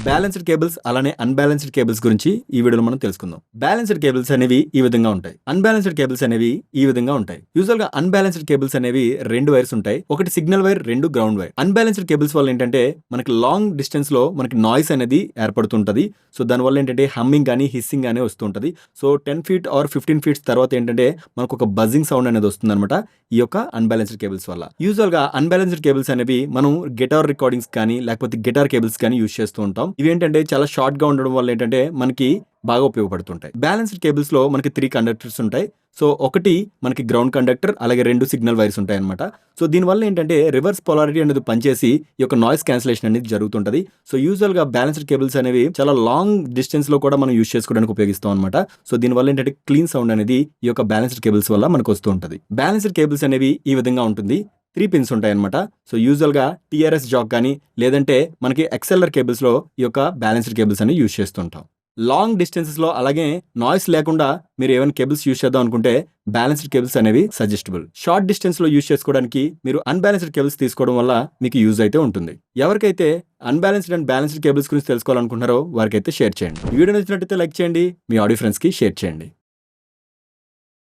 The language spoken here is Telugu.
బ్యాలెన్స్డ్ కేబుల్స్ అలానే అన్‌బ్యాలెన్స్డ్ కేబుల్స్ గురించి ఈ వీడియోలో మనం తెలుసుకుందాం. బ్యాలెన్స్డ్ కేబుల్స్ అనేవి ఈ విధంగా ఉంటాయి. అన్‌బ్యాలెన్స్డ్ కేబుల్స్ అనేవి ఈ విధంగా ఉంటాయి. యూజువల్‌గా అన్‌బ్యాలెన్స్డ్ కేబుల్స్ అనేవి 2 వైర్స్ ఉంటాయి. ఒకటి signal wire, 2 ground wire. Unbalanced cables వల్ల ఏంటంటే మనకి లాంగ్ డిస్టెన్స్ లో మనకి నాయిస్ అనేది ఏర్పడుతుంటది. సో దానివల్ల ఏంటంటే హమ్మింగ్ గానీ, హిస్సింగ్ గానీ వస్తుంటది. సో 10 ఫీట్ ఆర్ 15 ఫీట్స్ తర్వాత ఏంటంటే మనకు ఒక బజ్జింగ్ సౌండ్ అనేది వస్తుందన్నమాట. ఈ యొక్క అన్‌బ్యాలెన్స్డ్ కేబుల్స్ వల్ల. యూజువల్‌గా అన్‌బ్యాలెన్స్డ్ కేబుల్స్ అనేవి మనం గిటార్ రికార్డింగ్స్ కానీ లేకపోతే గిటార్ కేబుల్స్ కానీ యూజ్ చేస్తూ ఉంటాం. ఇవేంటంటే చాలా షార్ట్ గా ఉండడం వల్ల ఏంటంటే మనకి బాగా ఉపయోగపడుతుంటాయి. బ్యాలెన్స్డ్ కేబుల్స్ లో మనకి 3 కండక్టర్స్ ఉంటాయి. సో ఒకటి మనకి గ్రౌండ్ కండక్టర్, అలాగే 2 సిగ్నల్ వైర్స్ ఉంటాయి అనమాట. సో దీనివల్ల ఏంటంటే రివర్స్ పొలారిటీ అనేది పనిచేసి ఈ యొక్క నాయిస్ క్యాన్సిలేషన్ అనేది జరుగుతుంటది. సో యూజువల్ గా బ్యాలెన్స్డ్ కేబుల్స్ అనేవి చాలా లాంగ్ డిస్టెన్స్ లో కూడా మనం యూజ్ చేసుకోవడానికి ఉపయోగిస్తాం అనమాట. సో దీనివల్ల ఏంటంటే క్లీన్ సౌండ్ అనేది ఈ యొక్క బ్యాలెన్స్డ్ కేబుల్స్ వల్ల మనకు వస్తూ ఉంటది. బ్యాలెన్స్డ్ కేబుల్స్ అనేవి ఈ విధంగా ఉంటుంది. 3 పిన్స్ ఉంటాయన్నమాట. సో యూజువల్‌గా టీఆర్ఎస్ జాక్ గానీ, లేదంటే మనకి ఎక్స్ఎల్ఆర్ కేబుల్స్‌లో ఈ యొక్క బ్యాలెన్స్డ్ కేబుల్స్ అనేవి యూజ్ చేస్తుంటాం. లాంగ్ డిస్టెన్సెస్‌లో అలాగే నాయిస్ లేకుండా మీరు ఏమైనా కేబుల్స్ యూజ్ చేద్దాం అనుకుంటే బ్యాలెన్స్డ్ కేబుల్స్ అనేవి సజెస్టబుల్. షార్ట్ డిస్టెన్స్‌లో యూజ్ చేసుకోవడానికి మీరు అన్‌బ్యాలెన్స్డ్ కేబుల్స్ తీసుకోవడం వల్ల మీకు యూజ్ అయితే ఉంటుంది. ఎవరికైతే అన్‌బ్యాలెన్స్డ్ అండ్ బ్యాలెన్స్డ్ కేబుల్స్ గురించి తెలుసుకోవాలనుకుంటున్నారో వారికైతే షేర్ చేయండి. ఈ వీడియో నచ్చినట్లయితే లైక్ చేయండి. మీ ఆడియో ఫ్రెండ్స్‌కి షేర్ చేయండి.